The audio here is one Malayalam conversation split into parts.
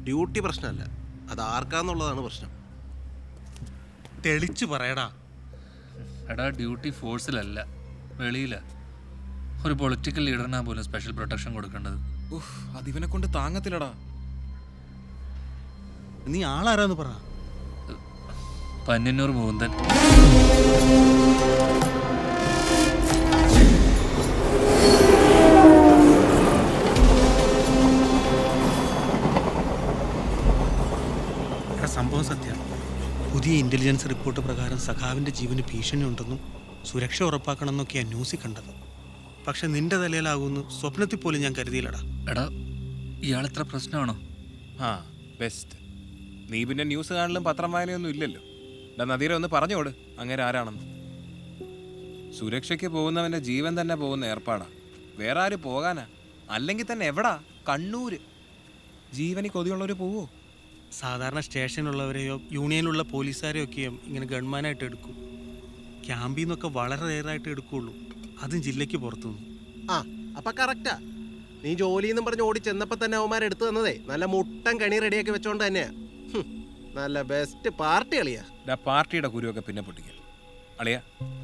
ഡ്യൂട്ടി പ്രശ്നമല്ല, അത് ആർക്കാന്നുള്ളതാണ് പ്രശ്നം. തെളിച്ചു പറയടാ. എടാ, ഡ്യൂട്ടി ഫോഴ്സിലല്ല, വെളിയില. ഒരു പൊളിറ്റിക്കൽ ലീഡറിനാ പോലും സ്പെഷ്യൽ പ്രൊട്ടക്ഷൻ കൊടുക്കേണ്ടത്. അതിവനെ കൊണ്ട് താങ്ങത്തില്ലടാ. നീ ആളാരാന്ന് പറ. പന്ന്യന്നൂർ മൂന്തൻ. സംഭവം സത്യമാണ്. പുതിയ ഇന്റലിജൻസ് റിപ്പോർട്ട് പ്രകാരം സഖാവിന്റെ ജീവന് ഭീഷണി ഉണ്ടെന്നും സുരക്ഷ ഉറപ്പാക്കണമെന്നൊക്കെയാണ് ന്യൂസിൽ കണ്ടത്. പക്ഷെ നിന്റെ തലയിലാകുന്നു സ്വപ്നത്തിൽ പോലും ഞാൻ കരുതിയില്ലടാ. എടാ, ഇയാളെത്ര പ്രശ്നമാണോ? ആ ബെസ്റ്റ്. നീ പിന്നെ ന്യൂസ് കാണലും പത്രം വായനയൊന്നും ഇല്ലല്ലോ. നദീരെ ഒന്ന് പറഞ്ഞോട് അങ്ങനെ ആരാണെന്ന്. സുരക്ഷയ്ക്ക് പോകുന്നവന്റെ ജീവൻ തന്നെ പോകുന്ന ഏർപ്പാടാ. വേറെ ആര് പോകാനാ? അല്ലെങ്കിൽ തന്നെ എവിടാ? കണ്ണൂര്. ജീവനി കൊതിയുള്ളവർ പോവോ? സാധാരണ സ്റ്റേഷനുള്ളവരെയോ യൂണിയനിലുള്ള പോലീസുകാരെയോ ഒക്കെയും ഇങ്ങനെ ഗവൺമെൻറ്റായിട്ട് എടുക്കും. ക്യാമ്പിൽ നിന്നൊക്കെ വളരെ റെയറായിട്ട് എടുക്കുകയുള്ളൂ, അതും ജില്ലയ്ക്ക് പുറത്തുനിന്ന്. ആ അപ്പൊ കറക്റ്റാ. നീ ജോലിന്നും പറഞ്ഞ് ഓടി ചെന്നപ്പോ തന്നെ അവന്മാരെടുത്തു തന്നതേ നല്ല മുട്ടൻ കണി റെഡിയാക്കി വെച്ചോണ്ട് തന്നെയാ. നല്ല ബെസ്റ്റ് പാർട്ടി അളിയാ. പാർട്ടിയുടെ കുരുവൊക്കെ പിന്നെ പൊട്ടിക്കൽ. അളിയാ,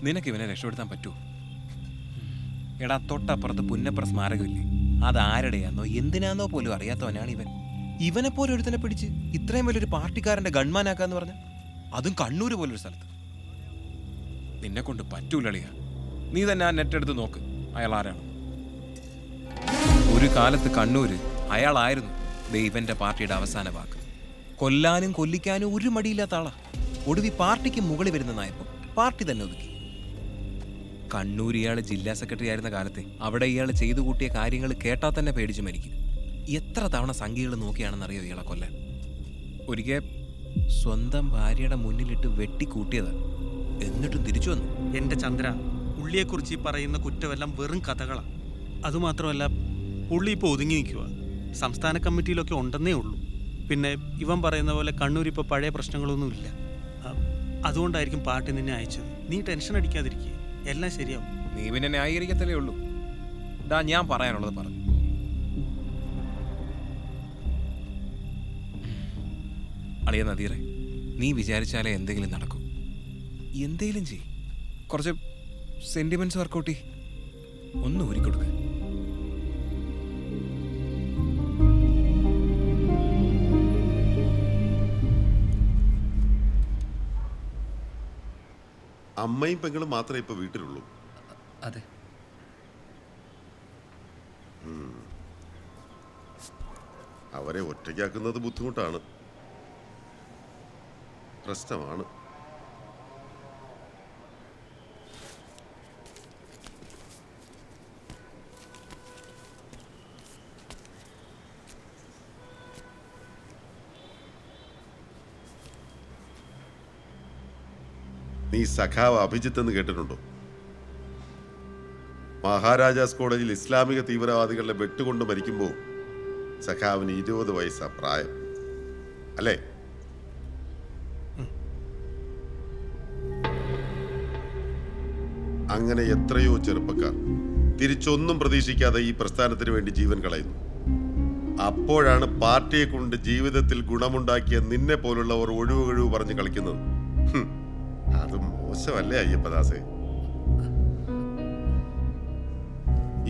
നിനക്ക് ഇവനെ രക്ഷപ്പെടുത്താൻ പറ്റുമോ? എടാ, തൊട്ടപ്പുറത്ത് പുന്നപ്ര സ്മാരകമില്ലേ, അതാരുടെയാന്നോ എന്തിനാന്നോ പോലും അറിയാത്തവനാണ് ഇവൻ. ഇവനെ പോലെ ഒരുത്തനെ പിടിച്ച് ഇത്രയും വലിയൊരു പാർട്ടിക്കാരന്റെ ഗൺമാനാക്കാന്ന് പറഞ്ഞ, അതും കണ്ണൂര് പോലൊരു സ്ഥലത്ത്. നിന്നെ കൊണ്ട് പറ്റൂലളിയാ. നീ തന്നെ ആ നെറ്റ് എടുത്ത് നോക്ക്, അയാൾ ആരാണ്. ഒരു കാലത്ത് കണ്ണൂര് അയാളായിരുന്നു ദൈവന്റെ പാർട്ടിയുടെ അവസാന വാക്ക്. കൊല്ലാനും കൊല്ലിക്കാനും ഒരു മടിയില്ലാത്ത ആളാ. ഒടുവി പാർട്ടിക്ക് മുകളിൽ വരുന്ന നായപ്പം പാർട്ടി തന്നെ ഒതുക്കി. കണ്ണൂർ ഇയാൾ ജില്ലാ സെക്രട്ടറി ആയിരുന്ന കാലത്തെ അവിടെ ഇയാൾ ചെയ്തു കൂട്ടിയ കാര്യങ്ങൾ കേട്ടാൽ തന്നെ പേടിച്ച് മരിക്കും. എത്ര തവണ സംഖ്യകൾ നോക്കിയാണെന്നറിയോ ഇയാളെ കൊല്ലാൻ. ഒരിക്കൽ സ്വന്തം ഭാര്യയുടെ മുന്നിലിട്ട് വെട്ടിക്കൂട്ടിയതാ, എന്നിട്ടും തിരിച്ചു വന്നു. എൻ്റെ ചന്ദ്ര, പുള്ളിയെക്കുറിച്ച് ഈ പറയുന്ന കുറ്റമെല്ലാം വെറും കഥകളാണ്. അതുമാത്രമല്ല, പുള്ളി ഇപ്പോൾ ഒതുങ്ങി നിൽക്കുക. സംസ്ഥാന കമ്മിറ്റിയിലൊക്കെ ഉണ്ടെന്നേ ഉള്ളൂ. പിന്നെ ഇവൻ പറയുന്ന പോലെ കണ്ണൂർ ഇപ്പോൾ പഴയ പ്രശ്നങ്ങളൊന്നുമില്ല. അതുകൊണ്ടായിരിക്കും പാർട്ടി നിന്നെ അയച്ചത്. നീ ടെൻഷൻ അടിക്കാതിരിക്കുക, എല്ലാം ശരിയാവും. നീ പിന്നെ ന്യായീകരിക്കത്തല്ലേ ഉള്ളൂ. ഡാ, ഞാൻ പറയാനുള്ളത് പറഞ്ഞു. അളിയ നദീറെ, നീ വിചാരിച്ചാലേ എന്തെങ്കിലും നടക്കും. എന്തെങ്കിലും ചെയ്. കുറച്ച് സെന്റിമെന്റ്സ് വർക്കൗട്ടി ഒന്ന് ഊരിക്കൊടുക്ക. അമ്മയും പെങ്ങളും മാത്രമേ ഇപ്പൊ വീട്ടിലുള്ളൂ? അതെ. അവരെ ഒറ്റയ്ക്കാക്കുന്നത് ബുദ്ധിമുട്ടാണ്, പ്രശ്നമാണ്. നീ സഖാവ് അഭിജിത്ത് എന്ന് കേട്ടിട്ടുണ്ടോ? മഹാരാജാസ് കോളേജിൽ ഇസ്ലാമിക തീവ്രവാദികളുടെ വെട്ടുകൊണ്ട് മരിക്കുമ്പോൾ സഖാവിന് 20 വയസ്സാ പ്രായം, അല്ലേ? അങ്ങനെ എത്രയോ ചെറുപ്പക്കാർ തിരിച്ചൊന്നും പ്രതീക്ഷിക്കാതെ ഈ പ്രസ്ഥാനത്തിന് വേണ്ടി ജീവൻ കളയുന്നു. അപ്പോഴാണ് പാർട്ടിയെ കൊണ്ട് ജീവിതത്തിൽ ഗുണമുണ്ടാക്കിയ നിന്നെ പോലുള്ളവർ ഒഴിവ് പറഞ്ഞ് കളിക്കുന്നത്. അത് മോശമല്ലേ അയ്യപ്പദാസേ?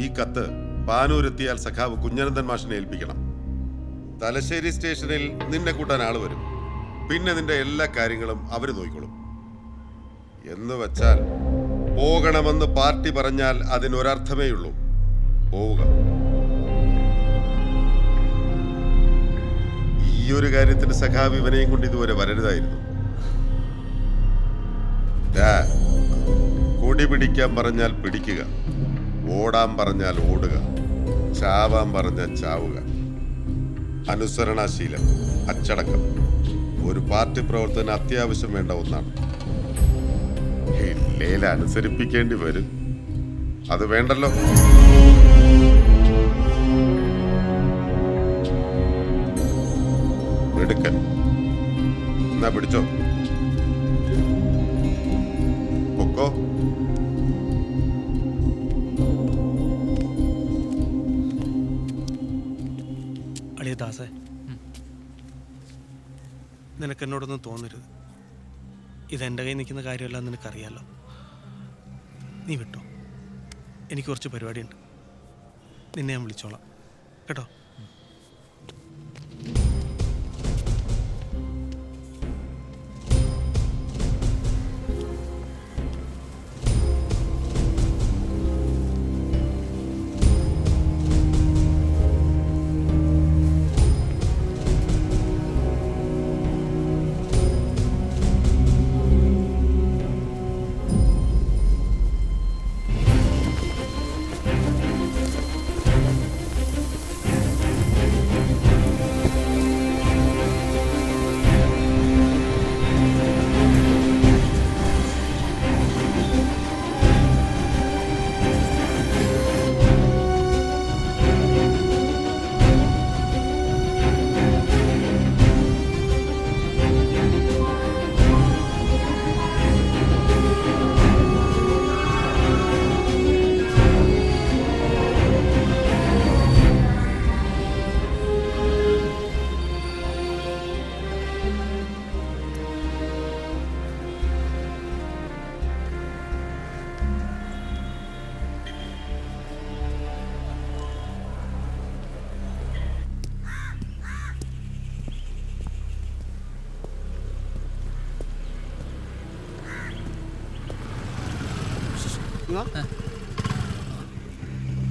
ഈ കത്ത് പാനൂരെത്തിയാൽ സഖാവ് കുഞ്ഞനന്ദൻ മാഷിനെ ഏൽപ്പിക്കണം. തലശ്ശേരി സ്റ്റേഷനിൽ നിന്നെ കൂട്ടാൻ ആള് വരും. പിന്നെ നിന്റെ എല്ലാ കാര്യങ്ങളും അവര് നോക്കിക്കോളും. എന്ന് വെച്ചാൽ പോകണമെന്ന് പാർട്ടി പറഞ്ഞാൽ അതിനൊരർത്ഥമേ ഉള്ളൂ, പോവുക. ഈ ഒരു കാര്യത്തിന് സഖാവ് ഇവനെയും കൊണ്ട് ഇതുവരെ വരരുതായിരുന്നു. കൊടി പിടിക്കാൻ പറഞ്ഞാൽ പിടിക്കുക, ഓടാൻ പറഞ്ഞാൽ ഓടുക, ചാവാൻ പറഞ്ഞാൽ ചാവുക. അനുസരണാശീലം, അച്ചടക്കം ഒരു പാർട്ടി പ്രവർത്തനം അത്യാവശ്യം വേണ്ട ഒന്നാണ്. ഇല്ലേൽ അനുസരിപ്പിക്കേണ്ടി വരും. അത് വേണ്ടല്ലോ. എടുക്കൽ എന്നാ പിടിച്ചോ, പൊക്കോ. അളിയ ദാസേ, നിനക്കെന്നോടൊന്നും തോന്നരുത്. ഇതെൻ്റെ കയ്യിൽ നിൽക്കുന്ന കാര്യമല്ല നിനക്കറിയാലോ. നീ വിട്ടോ, എനിക്ക് കുറച്ച് പരിപാടിയുണ്ട്. നിന്നെ ഞാൻ വിളിച്ചോളാം കേട്ടോ.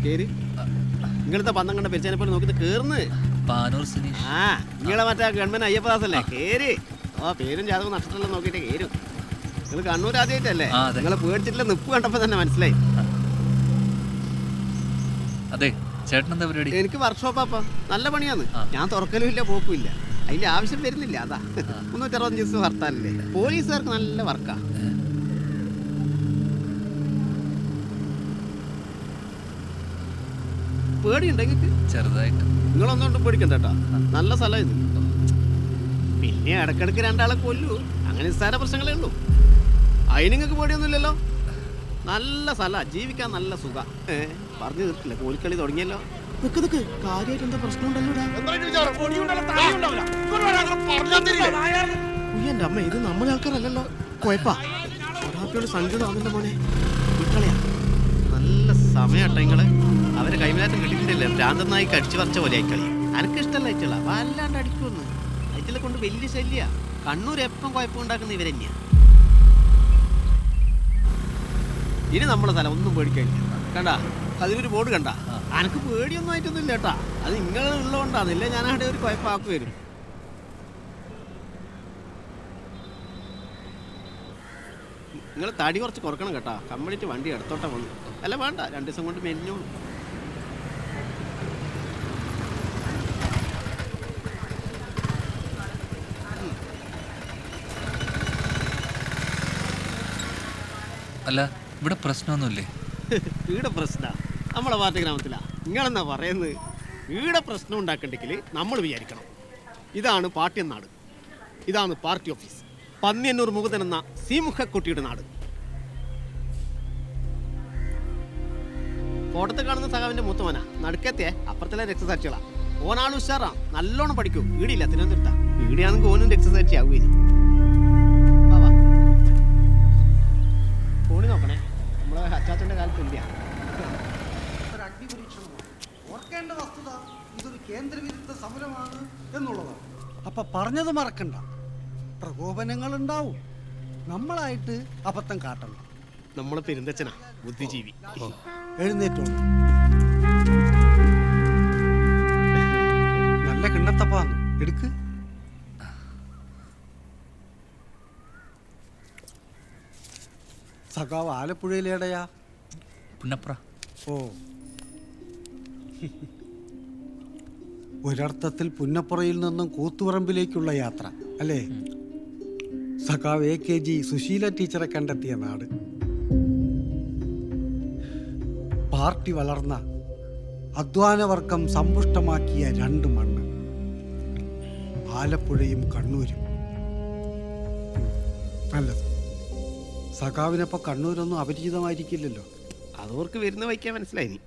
കേറി ഇങ്ങനത്തെ പന്തം കണ്ട പെരിച്ചാനെ പോലെ നോക്കിട്ട് കേറുന്ന്. പാനൂർ സുനീഷ്. ആ നിങ്ങളെ മറ്റേ ഗവൺമെന്റ് അയ്യപ്പദാസ് അല്ലേ? കേറി. ആ പേരും ജാതകം നക്ഷത്രമെല്ലാം നോക്കിയിട്ട് കേരും. നിങ്ങൾ കണ്ണൂർ ആദ്യമായിട്ടല്ലേ? ആ, അതെ. നിങ്ങളെ പേടിച്ചിട്ടുള്ള നിപ്പ് കണ്ടപ്പോ തന്നെ മനസ്സിലായി. അതെ, ചേട്ടൻ എന്താ പരിപാടി? എനിക്ക് വർക്ക്ഷോപ്പാ, നല്ല പണിയാന്ന്. ആ. ഞാൻ തുറക്കലും ഇല്ല പോക്കും ഇല്ല. അതിന്റെ ആവശ്യം വരുന്നില്ല. അതാ 365 ദിവസം ഹർത്താലല്ലേ. പോലീസുകാർക്ക് നല്ല വർക്കാ. പേടിയുണ്ടെങ്കിൽ ചെറുതായിട്ട്. നിങ്ങളൊന്നുകൊണ്ടും പേടിക്കണ്ട കേട്ടോ. നല്ല സ്ഥലം ഇത്. പിന്നെ ഇടക്കിടക്ക് രണ്ടാളെ കൊല്ലൂ, അങ്ങനെ നിസ്സാര പ്രശ്നങ്ങളേ ഉള്ളൂ. അതിന് നിങ്ങൾക്ക് പേടിയൊന്നുമില്ലല്ലോ. നല്ല സ്ഥല, ജീവിക്കാൻ നല്ല സുഖ. പറഞ്ഞു തീർക്കില്ല, കോലിക്കളി തുടങ്ങിയല്ലോ. നിക്ക് നിക്ക്, കാര്യമായിട്ട് എന്താ പ്രശ്നമുണ്ടല്ലോ. എന്റെ അമ്മ, ഇത് നമ്മളെ ആൾക്കാരല്ലല്ലോ. കുഴപ്പാ ഒരാൾക്കോട് സംഗീതമാണല്ലോ മോനെ. വിട്ടളയാ നല്ല സമയട്ടോ നിങ്ങള്. അവരെ കൈമാറ്റം കിട്ടിയിട്ടില്ല. ഭ്രാന്തനായി കടിച്ചു പറിച്ച പോലെ ആയിക്കളി. എനിക്കിഷ്ടല്ല അയച്ചള, വല്ലാണ്ട് അടിക്കുമെന്ന്. അയച്ചലെ കൊണ്ട് വലിയ ശല്യ. കണ്ണൂർ എപ്പം കുഴപ്പമുണ്ടാക്കുന്ന ഇവരെന്നെയാ. ഇനി നമ്മളെ സ്ഥലം ഒന്നും പേടിക്കാനില്ല. കണ്ട അതിനൊരു ബോർഡ് കണ്ട. എനിക്ക് പേടിയൊന്നും ആയിട്ടൊന്നും ഇല്ല കേട്ടാ. അത് നിങ്ങൾ ഉള്ളതുകൊണ്ടാന്നില്ല, ഞാൻ അവിടെ ഒരു കുഴപ്പമാക്കി വരും. നിങ്ങൾ തടി കുറച്ച് കുറക്കണം കേട്ടാ. കംപ്ലീറ്റ് വണ്ടി എടുത്തോട്ടെ വന്നു. അല്ല വേണ്ട, 2 ദിവസം കൊണ്ട് മെലിഞ്ഞോളൂ. അല്ല, ഇവിടെ പ്രശ്നമൊന്നുമില്ലേ? ഈടെ പ്രശ്ന നമ്മളെ പാർട്ടി ഗ്രാമത്തിലാ. നിങ്ങളെന്നാ പറയുന്നത്? ഈടെ പ്രശ്നം ഉണ്ടാക്കണ്ടെങ്കിൽ നമ്മൾ വിചാരിക്കണം. ഇതാണ് പാർട്ടി നാട്, ഇതാണ് പാർട്ടി ഓഫീസ്. പന്നിയന്നൂർ മുകുന്ദൻ എന്ന സീമുഖക്കുട്ടിയുടെ നാട്. ഫോട്ടത്തിൽ കാണുന്ന സഖാവിന്റെ മൂത്തവനാ. നടുക്കത്തെ അപ്പുറത്തിലെ രക്തസാക്ഷികളാ. ഓനാള് ഉഷാറാ, നല്ലോണം പഠിക്കൂ. ഈടില്ല, തിരുവനന്തപുരത്താ. ഈടെയാണെങ്കിൽ ഓനും രക്തസാക്ഷി ആവുകയും. ഫോണി നോക്കണേ, നമ്മളെ അച്ചാച്ചന്റെ കാലത്ത് ഇല്ല. ഓർക്കേണ്ട വസ്തുത ഇതൊരു കേന്ദ്രവിരുദ്ധ സമരമാണ് എന്നുള്ളതാണ്. അപ്പൊ പറഞ്ഞത് മറക്കണ്ട, പ്രകോപനങ്ങൾ ഉണ്ടാവും. നമ്മളായിട്ട് അബദ്ധം കാട്ടണം. നമ്മളെ പെരുന്തച്ഛനാ, ബുദ്ധിജീവി. എഴുന്നേറ്റോളൂ. നല്ല കിണ്ണത്തപ്പാന്ന് എടുക്ക്. സഖാവ് ആലപ്പുഴയിലേടയാ? പുന്നപ്ര. ഓ, ഒരർത്ഥത്തിൽ പുന്നപ്പുറയിൽ നിന്നും കൂത്തുപറമ്പിലേക്കുള്ള യാത്ര അല്ലേ? സഖാവ് AKG സുശീല ടീച്ചറെ കണ്ടെത്തിയ നാട്. പാർട്ടി വളർന്ന അധ്വാനവർഗം സമ്പുഷ്ടമാക്കിയ 2 മണ്ണ്, ആലപ്പുഴയും കണ്ണൂരും. നല്ലത്. സഖാവിനപ്പോൾ കണ്ണൂരൊന്നും അപരിചിതമായിരിക്കില്ലല്ലോ. അതോർക്ക് വരുന്ന വയ്ക്കാൻ മനസ്സിലായി.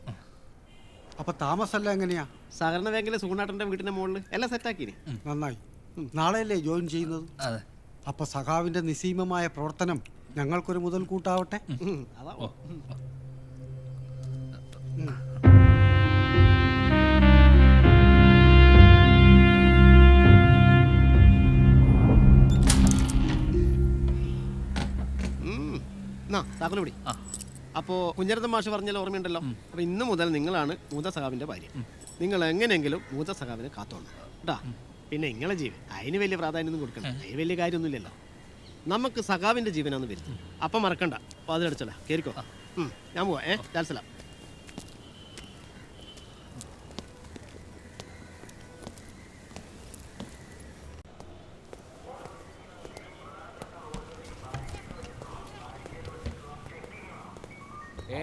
അപ്പൊ താമസമല്ല എങ്ങനെയാ? സഹകരണ ബാങ്കിലെ സുഗുണാട്ടന്റെ വീട്ടിന്റെ മുകളിൽ എല്ലാം സെറ്റാക്കിന്. നന്നായി. നാളെയല്ലേ ജോയിൻ ചെയ്യുന്നത്? അതെ. അപ്പൊ സഖാവിന്റെ നിസ്സീമമായ പ്രവർത്തനം ഞങ്ങൾക്കൊരു മുതൽക്കൂട്ടാവട്ടെ. അതാ ഓ താക്കോല് പിടി. അപ്പോൾ കുഞ്ഞരത്തൻ മാഷ് പറഞ്ഞാൽ ഓർമ്മയുണ്ടല്ലോ. അപ്പോൾ ഇന്ന് മുതൽ നിങ്ങളാണ് മൂത്ത സഖാവിൻ്റെ ഭാര്യ. നിങ്ങൾ എങ്ങനെയെങ്കിലും മൂത്ത സഖാവിനെ കാത്തോണം കേട്ടാ. പിന്നെ നിങ്ങളെ ജീവൻ അതിന് വലിയ പ്രാധാന്യമൊന്നും കൊടുക്കണം, അതിന് വലിയ കാര്യമൊന്നുമില്ലല്ലോ. നമുക്ക് സഖാവിൻ്റെ ജീവനാന്ന് വരുന്നത്. അപ്പം മറക്കണ്ട. അപ്പോൾ അതിലടിച്ചല്ല കയറിക്കോ. ഞാൻ പോവാ. ജാൽസലാം.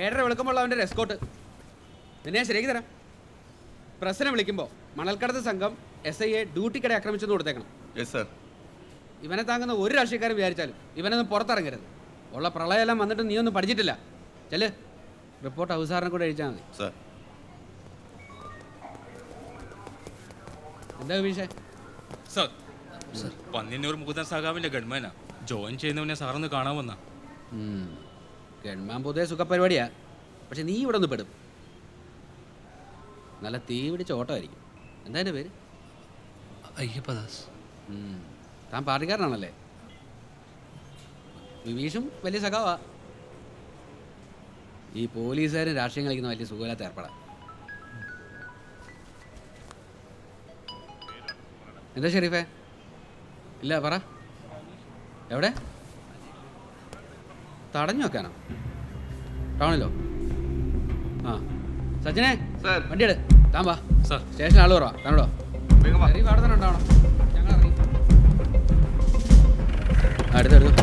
ഏഴര വിളിക്കുമ്പോൾ അവൻ്റെ എസ്കോട്ട് നിന്നെ ഞാൻ ശരിയാക്കി തരാം. പ്രസിനെ വിളിക്കുമ്പോൾ മണൽക്കടത്ത് സംഘം SIയെ ഡ്യൂട്ടിക്കിടെ ആക്രമിച്ചെന്ന് കൊടുത്തേക്കണം. ഇവനെ താങ്ങുന്ന ഒരു രാഷ്ട്രീയക്കാരൻ വിചാരിച്ചാലും ഇവനൊന്നും പുറത്തിറങ്ങരുത്. ഉള്ള പ്രളയമെല്ലാം വന്നിട്ട് നീ ഒന്നും പഠിച്ചിട്ടില്ല. ചെല് റിപ്പോർട്ട് അവസാനം കൂടെ എഴുതിച്ചാൽ മതി. എന്താ വിഷയം? സർ പന്നിന്നൂർ മുകുന്ദൻ സഖാവിന്റെ ഗൺമാനാ. ജോയിൻ ചെയ്യുന്നവനെ സാറൊന്ന് കാണാൻ വന്നാ. ഗൺമാൻ പൊതുവെ സുഖപരിപാടിയാ. പക്ഷെ നീ ഇവിടെ ഒന്ന് പെടും. നല്ല തീ പിടിച്ച ഓട്ടമായിരിക്കും. എന്താ എൻ്റെ പേര്? അയ്യപ്പദാസ്. താൻ പാർട്ടിക്കാരനാണല്ലേ? വിവീഷും വലിയ സഖാവാ. ഈ പോലീസുകാരും രാഷ്ട്രീയം കളിക്കുന്ന വലിയ സുഖമില്ലാത്ത ഏർപ്പെടാ. എന്താ ഷെരീഫേ? ഇല്ല പറ. എവിടെ? തടഞ്ഞു വെക്കാനോ? ടൗണിലോ? ആ സച്ചിനെ വണ്ടി എടു. താൻ വാ. സ്റ്റേഷൻ ആള് കുറവാ. താനോടോ ഷെരീഫ് അവിടെ തന്നെ ഉണ്ടാവണം. ഞങ്ങൾ ഇറങ്ങി. അടുത്തെടുത്തു.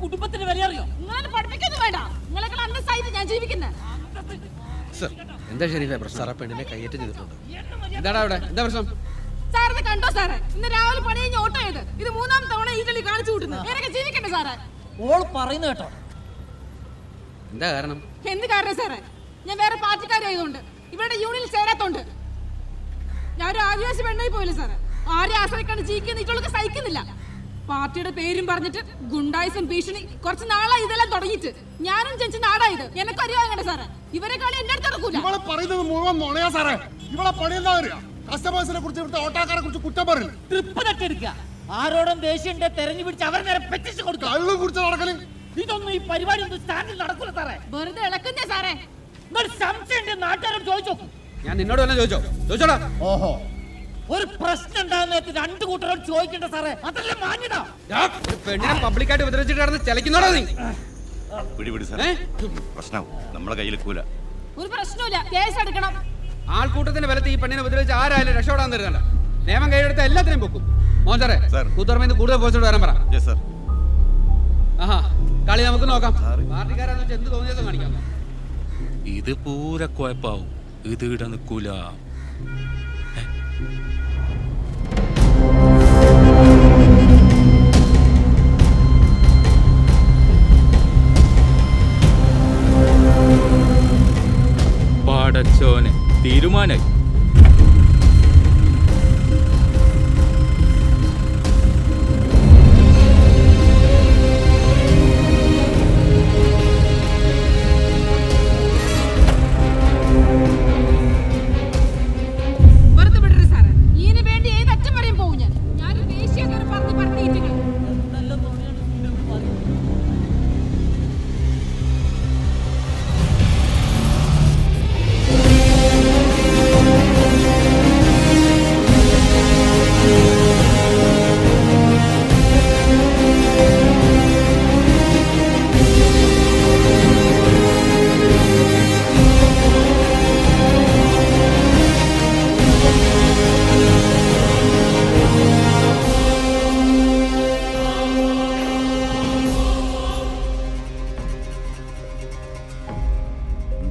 കുടുംബത്തിന് വില അറിയോ? എന്താ ഷെരീഫേ പ്രശ്നം? പെണ്ണിനെ കയ്യേറ്റം ചെയ്തിട്ടുണ്ട്. എന്താടാ അവിടെ? എന്താ പ്രശ്നം? സാറിന് കണ്ടോ സാറേ? ഇന്ന് രാവിലെ പണി കഴിഞ്ഞ് ഓട്ടോ ചെയ്ത് ഇത് 3-ാം തവണ ഈ കളി കാണിച്ചു കൂട്ടുന്നത്. എനിക്ക് ജീവിക്കണ്ടേ സാറേ? ഓൾ പറയുന്ന കേട്ടോ. എന്താ കാരണം? എന്ത് കാരണം സാറേ? ഞാൻ വേറെ പാർട്ടിക്കാരായതുകൊണ്ട്, ഇവരുടെ യൂണിയനിൽ ചേരാത്തോണ്ട്. ഞാനൊരു ആദിവാസി പെണ്ണായി പോയില്ല സാറേ. ആരെ ആശ്രയിക്കാണ്ട് ജീവിക്കുന്ന ഇവൾക്ക് സഹിക്കുന്നില്ല. പാർട്ടിയുടെ പേരും പറഞ്ഞിട്ട് ഗുണ്ടായിസം ഭീഷണി കുറച്ച് നാളായി ഇതെല്ലാം തുടങ്ങിയിട്ട്. ഞാനും ജനിച്ച നാടായത് എനിക്കറിയാകണ്ടേ സാറേ? ഇവരെ കളി എന്റെ അടുത്ത് നടക്കൂല. ഇവളെ പറയുന്നത് മുഴുവൻ നുണയാ സാറേ. ഇവളെ പണി എന്താ അറിയാ? കസ്റ്റമേഴ്സിനെ കുറിച്ച് ഇവിടുത്തെ ഓട്ടോക്കാരെ കുറിച്ച് കുറ്റം പറയില്ല. ട്രിപ്പ് നട്ടെടുക്കുക. ആരോടും ദേഷ്യന്റെ തെരഞ്ഞു പിടിച്ച് അവർ നേരെ പെറ്റിച്ച് കൊടുക്കുക. കള്ളും കുടിച്ച് നടക്കല്. ഇതൊന്നും ഈ പരിപാടി ഒന്നും സ്റ്റാൻഡിൽ നടക്കൂല സാറേ. വെറുതെ ഇളക്കുന്നേ സാറേ. സംശയം നാട്ടുകാരോട് ചോദിച്ചോ. ഞാൻ നിന്നോട് തന്നെ ചോദിച്ചോടാ. ഓഹോ, ഒരു പ്രശ്നം ഉണ്ടാകുന്ന രണ്ടു കൂട്ടരോട് ചോദിക്കണ്ട സാറേ. അതല്ലേ മാന്യത. പെണ്ണിനെ പബ്ലിക്കായിട്ട് ഉപദ്രവിച്ചിട്ട് കിടന്ന് ചലക്കുന്നോടാ നീ. പ്രശ്നം നമ്മളെ കയ്യിലെക്കൂല. ഒരു പ്രശ്നമില്ല, കേസ് എടുക്കണം. ആൾക്കൂട്ടത്തിന്റെ ബലത്തിൽ ഈ പെണ്ണിനെ ഉപദ്രവിച്ച് ആരായാലും രക്ഷപ്പെടാൻ തരുന്നല്ല. നിയമം കൈയെടുത്ത എല്ലാത്തിനും പൊക്കും. മോൻ സാറേ കൂത്തുപറമ്പിൽ കൂടുതൽ പോസ്റ്റോട് വരാൻ പറ. ആഹാ കളി നമുക്ക് നോക്കാം. പാർട്ടിക്കാരാന്ന് വെച്ചാൽ എന്ത് തോന്നിയതും കാണിക്കാം. ഇത് പൂര കുഴപ്പാവും. ഇത് ഇട നിൽക്കൂല. പാടച്ചോനെ തീരുമാനായി. വെറുതെ വിടരുത് സാറേ. ഇതിന് വേണ്ടി ഏതറ്റം വരെയും പോകും ഞാൻ. ഞാനൊരു ദേശീയ പറഞ്ഞിട്ടുണ്ട്.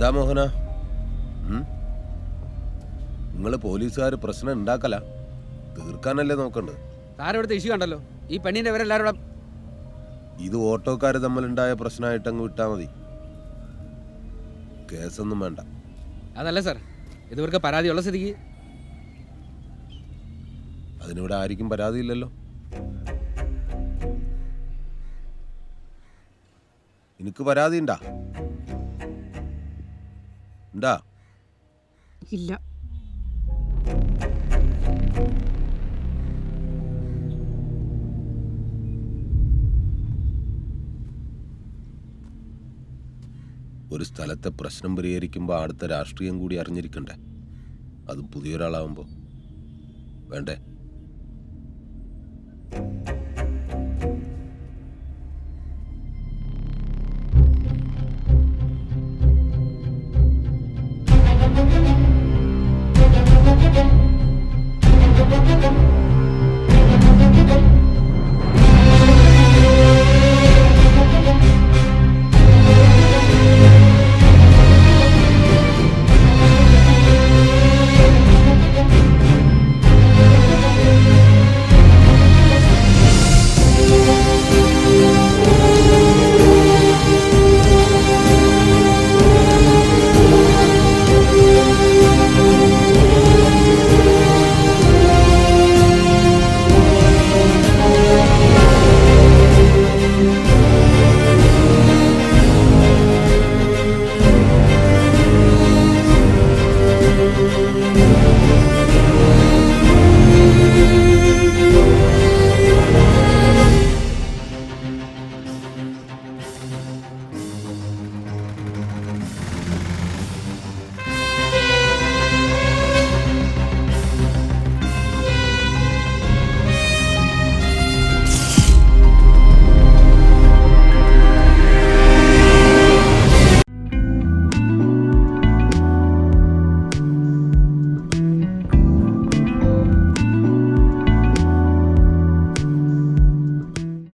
എന്താ മോഹന, നിങ്ങൾ പോലീസുകാർ പ്രശ്നം ഉണ്ടാക്കല, തീർക്കാനല്ലേ നോക്കണ്ട്. സാർ ഇവിടുത്തെ ഇഷ്യൂ കണ്ടല്ലോ, ഈ പെണ്ണിന്റെ ഇവരെല്ലാവരും ഇത് ഓട്ടോക്കാർ തമ്മിലുണ്ടായ പ്രശ്നമായിട്ട് അങ്ങ് വിട്ടാ മതി, കേസൊന്നും വേണ്ട. അതല്ല സാർ, ഇതുവർക്ക് പരാതിയുള്ള സ്ഥിതിക്ക്. അതിനിവിടെ ആർക്കും പരാതിയില്ലല്ലോ. എനിക്ക് പരാതി ഉണ്ടാ? ഇല്ല. ഒരു സ്ഥലത്തെ പ്രശ്നം പരിഹരിക്കുമ്പോൾ അടുത്ത രാഷ്ട്രീയം കൂടി അറിഞ്ഞിരിക്കണ്ടേ, അതും പുതിയൊരാളാവുമ്പോൾ വേണ്ടേ?